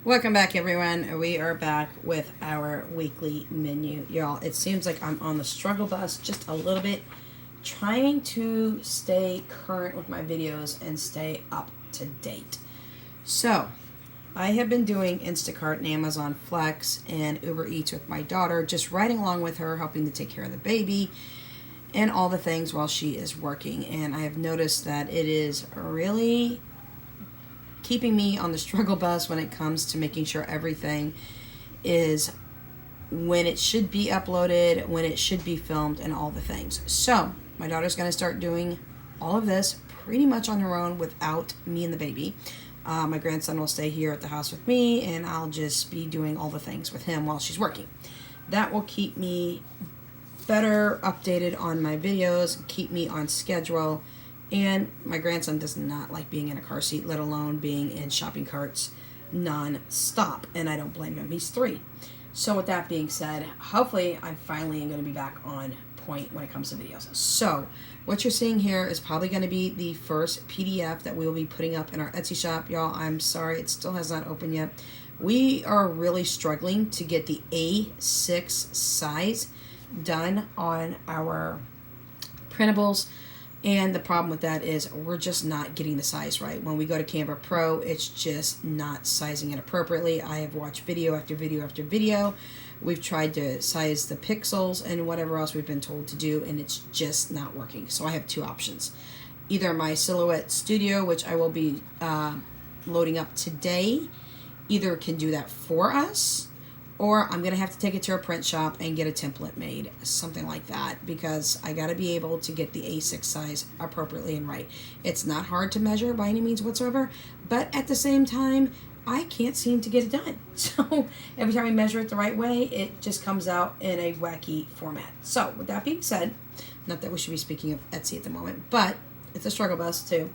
Welcome back, everyone. We are back with our weekly menu. Y'all, it seems like I'm on the struggle bus just a little bit, trying to stay current with my videos and stay up to date. So, I have been doing Instacart and Amazon Flex and Uber Eats with my daughter, just riding along with her, helping to take care of the baby and all the things while she is working. And I have noticed that it is really keeping me on the struggle bus when it comes to making sure everything is when it should be uploaded, when it should be filmed, and all the things. So my daughter's going to start doing all of this pretty much on her own without me and the baby. My grandson will stay here at the house with me, and I'll just be doing all the things with him while she's working. That will keep me better updated on my videos, keep me on schedule. And my grandson does not like being in a car seat, let alone being in shopping carts non-stop. And I don't blame him. He's 3. So with that being said, hopefully I finally am going to be back on point when it comes to videos. So what you're seeing here is probably going to be the first PDF that we will be putting up in our Etsy shop. Y'all, I'm sorry, it still has not opened yet. We are really struggling to get the A6 size done on our printables. And the problem with that is we're just not getting the size right. When we go to Canva Pro, it's just not sizing it appropriately. I have watched video after video after video. We've tried to size the pixels and whatever else we've been told to do, and it's just not working. So I have 2 options. Either my Silhouette Studio, which I will be loading up today, either can do that for us, or I'm going to have to take it to a print shop and get a template made, something like that, because I got to be able to get the A6 size appropriately and right. It's not hard to measure by any means whatsoever, but at the same time, I can't seem to get it done. So every time I measure it the right way, it just comes out in a wacky format. So with that being said, not that we should be speaking of Etsy at the moment, but it's a struggle bus too.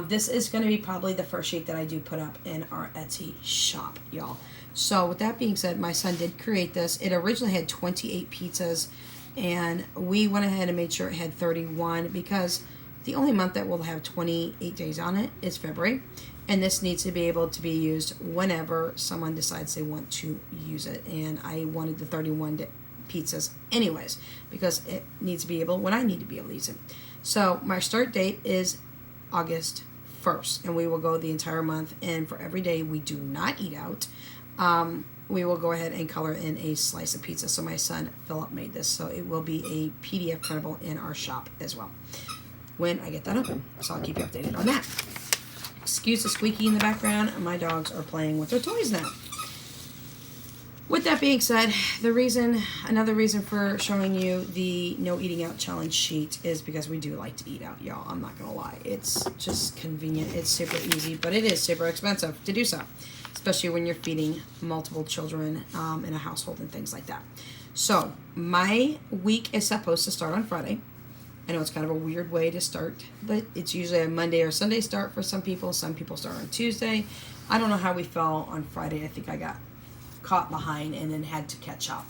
This is going to be probably the first sheet that I do put up in our Etsy shop, y'all. So with that being said, my son did create this. It originally had 28 pizzas, and we went ahead and made sure it had 31 because the only month that will have 28 days on it is February, and this needs to be able to be used whenever someone decides they want to use it. And I wanted the 31 pizzas anyways because it needs to be able when I need to be able to use it. So my start date is August 1st, and we will go the entire month, and for every day we do not eat out, we will go ahead and color in a slice of pizza. So my son Philip made this, so it will be a PDF printable in our shop as well when I get that open. So I'll keep you updated on that. Excuse the squeaky in the background. My dogs are playing with their toys now. With that being said, another reason for showing you the no eating out challenge sheet is because we do like to eat out, y'all. I'm not gonna lie. It's just convenient. It's super easy, but it is super expensive to do so, especially when you're feeding multiple children in a household and things like that. So my week is supposed to start on Friday. I know it's kind of a weird way to start, but it's usually a Monday or Sunday start for some people. Some people start on Tuesday. I don't know how we fell on Friday. I think I got caught behind and then had to catch up.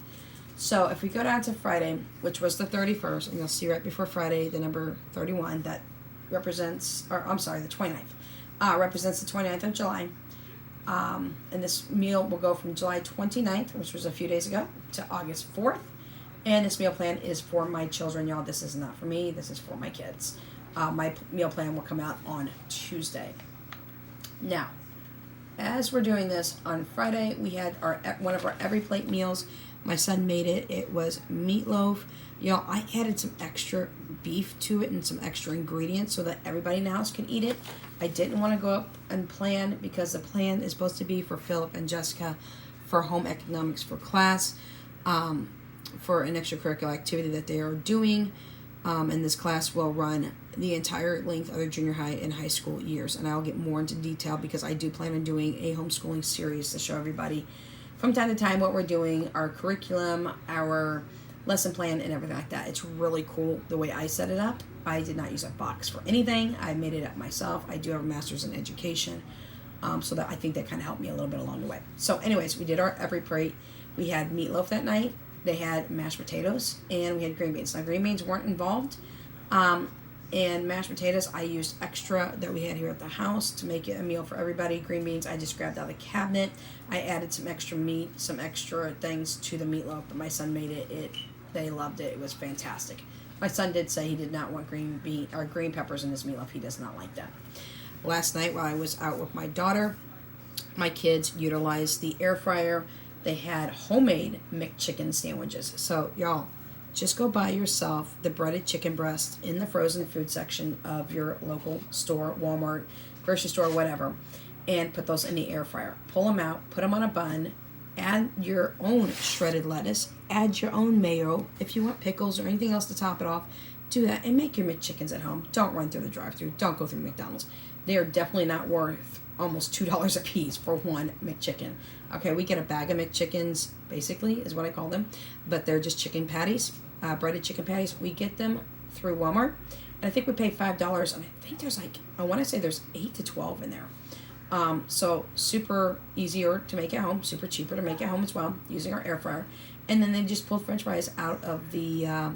So if we go down to Friday, which was the 31st, and you'll see right before Friday the number 31 that represents, or I'm sorry, the 29th, represents the 29th of July. And this meal will go from July 29th, which was a few days ago, to August 4th. And this meal plan is for my children, y'all. This is not for me. This is for my kids. My meal plan will come out on Tuesday. Now, as we're doing this on Friday, we had one of our every plate meals. My son made it. It was meatloaf. Y'all, I added some extra beef to it and some extra ingredients so that everybody in the house can eat it. I didn't want to go up and plan because the plan is supposed to be for Philip and Jessica for home economics for class, for an extracurricular activity that they are doing. And this class will run the entire length of their junior high and high school years. And I'll get more into detail because I do plan on doing a homeschooling series to show everybody from time to time what we're doing, our curriculum, our lesson plan, and everything like that. It's really cool the way I set it up. I did not use a box for anything. I made it up myself. I do have a master's in education, so that I think that kind of helped me a little bit along the way. So anyways, we did our every plate. We had meatloaf that night. They had mashed potatoes, and we had green beans. Now, green beans weren't involved. And mashed potatoes, I used extra that we had here at the house to make it a meal for everybody. Green beans, I just grabbed out of the cabinet. I added some extra meat, some extra things to the meatloaf, but my son made it. They loved it. It was fantastic. My son did say he did not want green peppers in his meatloaf. He does not like that. Last night while I was out with my daughter, my kids utilized the air fryer. They had homemade Mcchicken sandwiches. So y'all, just go buy yourself the breaded chicken breast in the frozen food section of your local store, Walmart, grocery store, whatever, and put those in the air fryer. Pull them out, put them on a bun, add your own shredded lettuce, add your own mayo. If you want pickles or anything else to top it off, do that and make your McChickens at home. Don't run through the drive-thru. Don't go through McDonald's. They are definitely not worth almost $2 a piece for one McChicken. Okay, we get a bag of McChickens, basically, is what I call them, but they're just chicken patties, breaded chicken patties. We get them through Walmart, and I think we pay $5, and I think there's I want to say there's 8 to 12 in there. So super easier to make at home, super cheaper to make at home as well, using our air fryer. And then they just pulled French fries out of the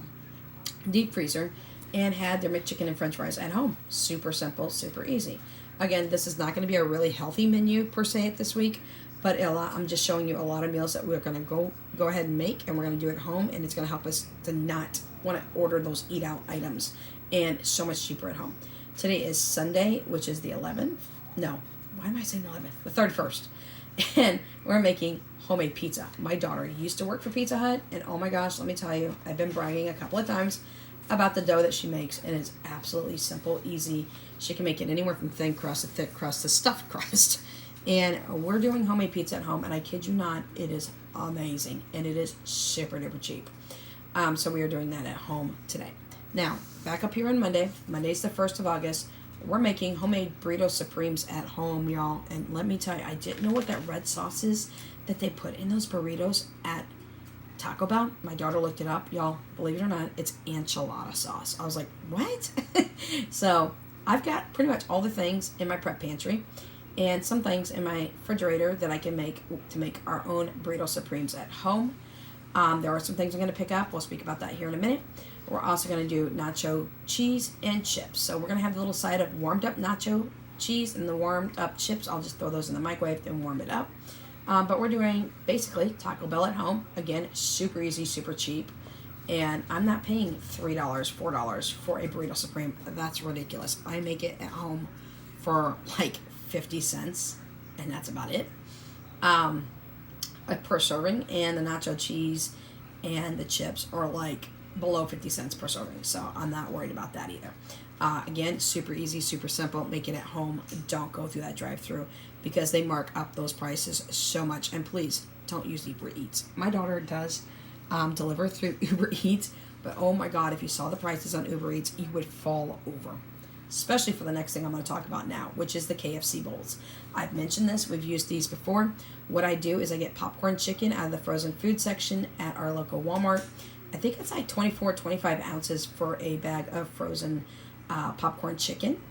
deep freezer and had their McChicken and French fries at home. Super simple, super easy. Again, this is not going to be a really healthy menu per se this week, but I'm just showing you a lot of meals that we're going to go ahead and make, and we're going to do it at home, and it's going to help us to not want to order those eat out items, and so much cheaper at home. Today is Sunday, which is the 11th. No, why am I saying 11th? The 31st. And we're making homemade pizza. My daughter used to work for Pizza Hut, and oh my gosh, let me tell you, I've been bragging a couple of times about the dough that she makes, and it's absolutely simple, easy. She can make it anywhere from thin crust to thick crust to stuffed crust. And we're doing homemade pizza at home, and I kid you not, it is amazing, and it is super duper cheap. So we are doing that at home today. Now, back up here on Monday. Monday's the 1st of August. We're making homemade burrito supremes at home, y'all. And let me tell you, I didn't know what that red sauce is that they put in those burritos at Taco Bell. My daughter looked it up, y'all. Believe it or not, it's enchilada sauce. I was like, what? So I've got pretty much all the things in my prep pantry and some things in my refrigerator that I can make to make our own burrito supremes at home. There are some things I'm going to pick up. We'll speak about that here in a minute. We're also going to do nacho cheese and chips. So we're going to have a little side of warmed up nacho cheese and the warmed up chips. I'll just throw those in the microwave and warm it up. But we're doing basically Taco Bell at home. Again, super easy, super cheap. And I'm not paying $3, $4 for a burrito supreme. That's ridiculous. I make it at home for like 50 cents, and that's about it. Per serving, and the nacho cheese and the chips are like below 50 cents per serving, so I'm not worried about that either. Again, super easy, super simple. Make it at home. Don't go through that drive-thru because they mark up those prices so much. And please don't use Uber Eats. My daughter does deliver through Uber Eats, but oh my God, if you saw the prices on Uber Eats, you would fall over. Especially for the next thing I'm going to talk about now, which is the KFC Bowls. I've mentioned this. We've used these before. What I do is I get popcorn chicken out of the frozen food section at our local Walmart. I think it's like 25 ounces for a bag of frozen popcorn chicken,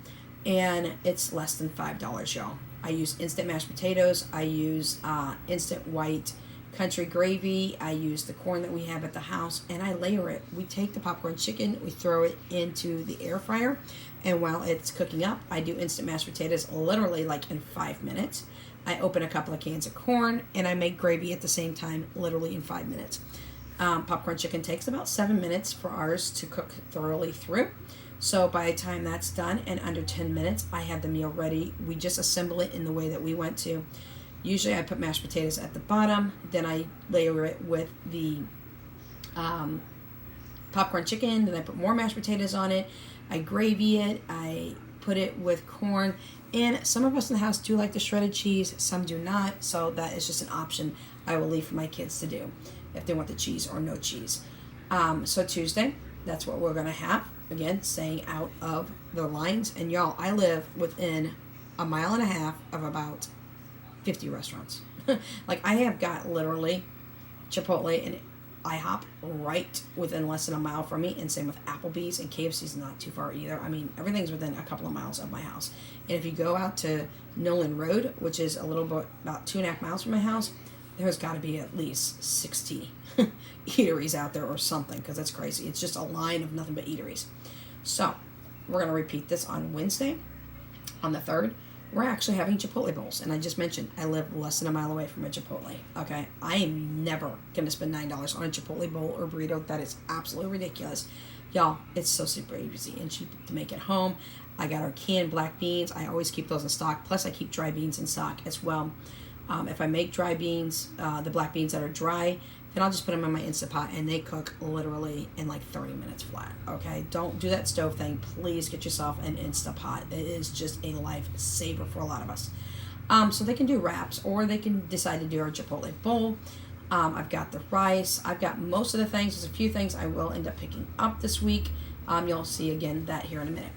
and it's less than $5, y'all. I use instant mashed potatoes. I use instant white country gravy. I use the corn that we have at the house, and I layer it. We take the popcorn chicken, we throw it into the air fryer, and while it's cooking up, I do instant mashed potatoes literally like in 5 minutes. I open a couple of cans of corn, and I make gravy at the same time, literally in 5 minutes. Popcorn chicken takes about 7 minutes for ours to cook thoroughly through. So by the time that's done, in under 10 minutes, I have the meal ready. We just assemble it in the way that we went to. Usually I put mashed potatoes at the bottom, then I layer it with the popcorn chicken, then I put more mashed potatoes on it, I gravy it, I put it with corn, and some of us in the house do like the shredded cheese, some do not, so that is just an option I will leave for my kids to do if they want the cheese or no cheese. So Tuesday, that's what we're going to have. Again, staying out of the lines. And y'all, I live within a mile and a half of about 50 restaurants. Like, I have got literally Chipotle and IHOP right within less than a mile from me, and same with Applebee's, and KFC's not too far either. I mean, everything's within a couple of miles of my house. And if you go out to Nolan Road, which is a little bit about 2.5 miles from my house, there's got to be at least 60 eateries out there or something, because that's crazy. It's just a line of nothing but eateries. So we're going to repeat this on Wednesday, on the 3rd. We're actually having Chipotle Bowls. And I just mentioned, I live less than a mile away from a Chipotle. Okay? I am never going to spend $9 on a Chipotle bowl or burrito. That is absolutely ridiculous. Y'all, it's so super easy and cheap to make at home. I got our canned black beans. I always keep those in stock. Plus, I keep dry beans in stock as well. If I make dry beans, the black beans that are dry, then I'll just put them in my Instant Pot, and they cook literally in like 30 minutes flat, okay? Don't do that stove thing. Please get yourself an Instant Pot. It is just a lifesaver for a lot of us. So they can do wraps, or they can decide to do our Chipotle bowl. I've got the rice. I've got most of the things. There's a few things I will end up picking up this week. You'll see, again, that here in a minute.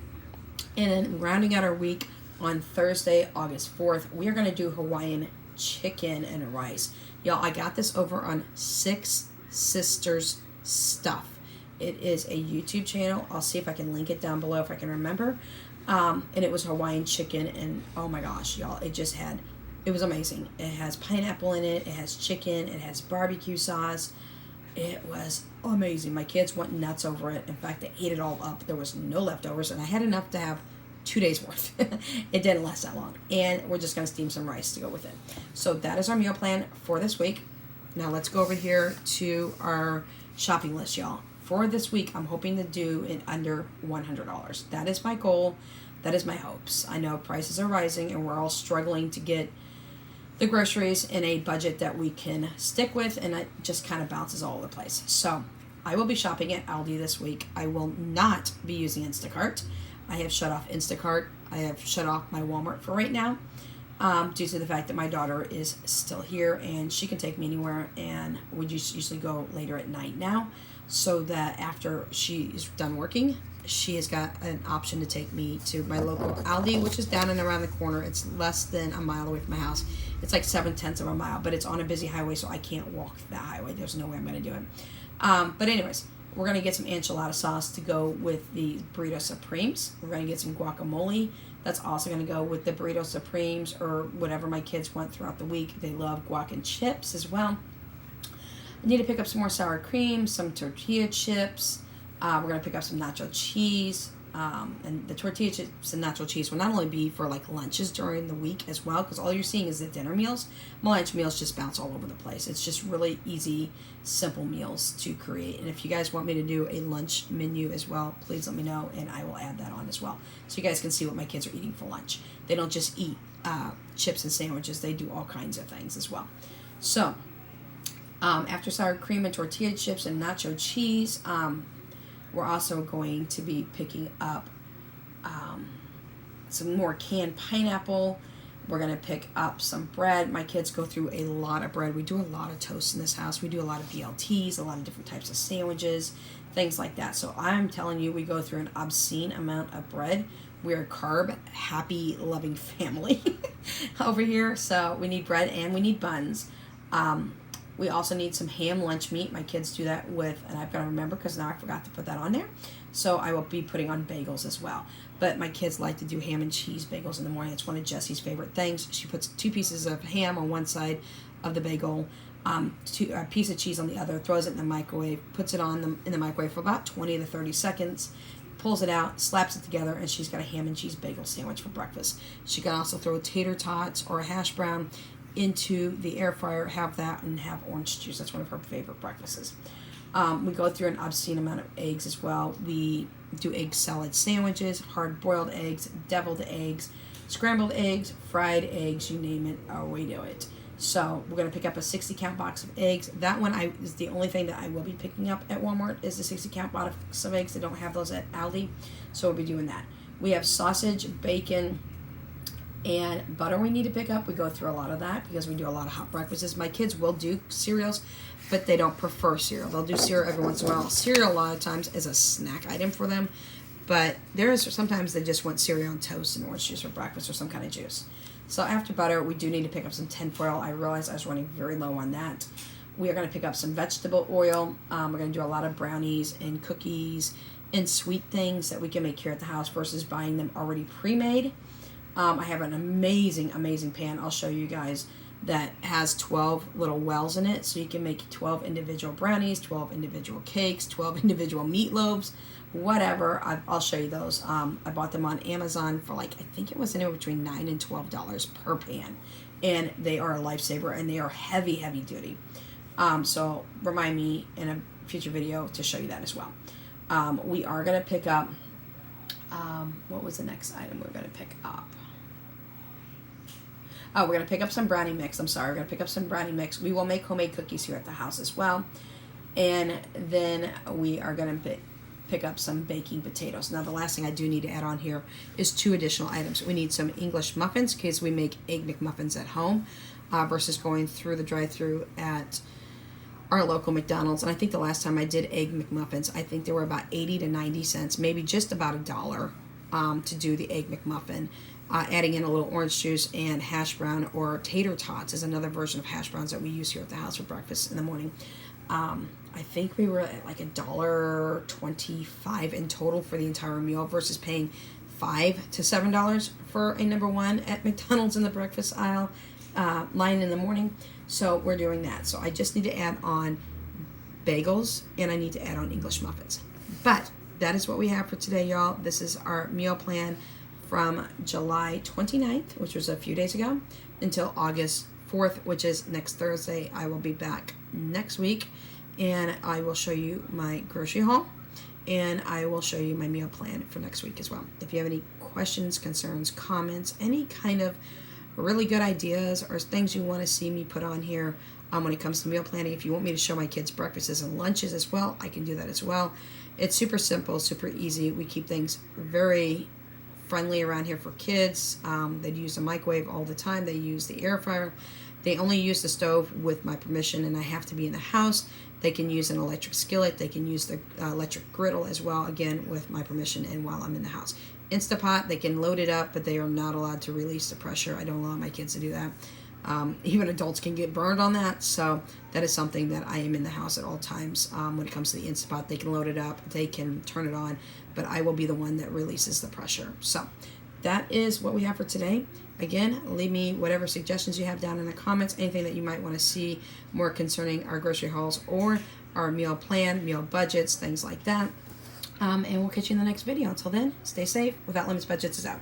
And then rounding out our week on Thursday, August 4th, we are going to do Hawaiian chicken and rice. Y'all, I got this over on Six Sisters Stuff. It is a YouTube channel. I'll see if I can link it down below if I can remember. And it was Hawaiian chicken, and oh my gosh, y'all, it was amazing. It has pineapple in it. It has chicken. It has barbecue sauce. It was amazing. My kids went nuts over it. In fact, they ate it all up. There was no leftovers, and I had enough to have 2 days worth. It didn't last that long. And we're just going to steam some rice to go with it. So that is our meal plan for this week. Now let's go over here to our shopping list, y'all. For this week, I'm hoping to do in under $100. That is my goal. That is my hopes. I know prices are rising, and we're all struggling to get the groceries in a budget that we can stick with, and it just kind of bounces all over the place. So I will be shopping at Aldi this week. I will not be using Instacart. I have shut off Instacart. I have shut off my Walmart for right now, due to the fact that my daughter is still here and she can take me anywhere, and we just usually go later at night now, so that after she is done working, she has got an option to take me to my local Aldi, which is down and around the corner. It's less than a mile away from my house. It's like 7/10 of a mile, but it's on a busy highway, so I can't walk that highway. There's no way I'm going to do it. But anyways, we're going to get some enchilada sauce to go with the Burrito Supremes. We're going to get some guacamole. That's also going to go with the Burrito Supremes, or whatever my kids want throughout the week. They love guac and chips as well. I need to pick up some more sour cream, some tortilla chips. We're going to pick up some nacho cheese. And the tortilla chips and nacho cheese will not only be for like lunches during the week as well, because all you're seeing is the dinner meals. My lunch meals just bounce all over the place. It's just really easy, simple meals to create. And if you guys want me to do a lunch menu as well, please let me know, and I will add that on as well, so you guys can see what my kids are eating for lunch. They don't just eat chips and sandwiches. They do all kinds of things as well. So after sour cream and tortilla chips and nacho cheese, we're also going to be picking up some more canned pineapple. We're going to pick up some bread. My kids go through a lot of bread. We do a lot of toast in this house. We do a lot of BLTs, a lot of different types of sandwiches, things like that. So I'm telling you, we go through an obscene amount of bread. We're a carb, happy, loving family over here. So we need bread and we need buns. We also need some ham lunch meat. My kids do that with, and I've got to remember because now I forgot to put that on there. So I will be putting on bagels as well. But my kids like to do ham and cheese bagels in the morning. It's one of Jessie's favorite things. She puts 2 pieces of ham on one side of the bagel, a piece of cheese on the other, throws it in the microwave, puts it in the microwave for about 20 to 30 seconds, pulls it out, slaps it together, and she's got a ham and cheese bagel sandwich for breakfast. She can also throw tater tots or a hash brown into the air fryer, have that, and have orange juice. That's one of her favorite breakfasts. We go through an obscene amount of eggs as well. We do egg salad sandwiches, hard-boiled eggs, deviled eggs, scrambled eggs, fried eggs, you name it, we do it. So we're going to pick up a 60-count box of eggs. That one is the only thing that I will be picking up at Walmart is the 60-count box of eggs. They don't have those at Aldi, so we'll be doing that. We have sausage, bacon, and butter we need to pick up. We go through a lot of that because we do a lot of hot breakfasts. My kids will do cereals, but they don't prefer cereal. They'll do cereal every once in a while. Cereal a lot of times is a snack item for them, but sometimes they just want cereal and toast and orange juice for breakfast or some kind of juice. So after butter, we do need to pick up some tinfoil. I realized I was running very low on that. We are going to pick up some vegetable oil. We're going to do a lot of brownies and cookies and sweet things that we can make here at the house versus buying them already pre-made. I have an amazing, amazing pan I'll show you guys that has 12 little wells in it. So you can make 12 individual brownies, 12 individual cakes, 12 individual meatloaves, whatever. I'll show you those. I bought them on Amazon for like, I think it was anywhere between $9 and $12 per pan. And they are a lifesaver, and they are heavy, heavy duty. So remind me in a future video to show you that as well. We are going to pick up, what was the next item we're going to pick up? Oh, we're going to pick up some brownie mix. I'm sorry, we're going to pick up some brownie mix. We will make homemade cookies here at the house as well. And then we are going to pick up some baking potatoes. Now, the last thing I do need to add on here is 2 additional items. We need some English muffins, in case we make egg McMuffins at home, versus going through the drive-thru at our local McDonald's. And I think the last time I did egg McMuffins, I think they were about 80 to 90 cents, maybe just about $1 to do the egg McMuffin. Adding in a little orange juice and hash brown, or tater tots is another version of hash browns that we use here at the house for breakfast in the morning. I think we were at like $1.25 in total for the entire meal, versus paying $5 to $7 for a number one at McDonald's in the breakfast aisle line in the morning. So we're doing that. So I just need to add on bagels, and I need to add on English muffins. But that is what we have for today, y'all. This is our meal plan from July 29th, which was a few days ago, until August 4th, which is next Thursday. I will be back next week, and I will show you my grocery haul, and I will show you my meal plan for next week as well. If you have any questions, concerns, comments, any kind of really good ideas or things you want to see me put on here when it comes to meal planning, if you want me to show my kids breakfasts and lunches as well, I can do that as well. It's super simple, super easy. We keep things very friendly around here for kids. They use a microwave all the time. They use the air fryer. They only use the stove with my permission, and I have to be in the house. They can use an electric skillet. They can use the electric griddle as well, again, with my permission and while I'm in the house. Instapot, they can load it up, but they are not allowed to release the pressure. I don't allow my kids to do that. Even adults can get burned on that, so that is something that I am in the house at all times. When it comes to the Instapot, they can load it up, they can turn it on, but I will be the one that releases the pressure. So that is what we have for today. Again, leave me whatever suggestions you have down in the comments, anything that you might want to see more concerning our grocery hauls or our meal plan, meal budgets, things like that. And we'll catch you in the next video. Until then, stay safe. Without Limits Budgets is out.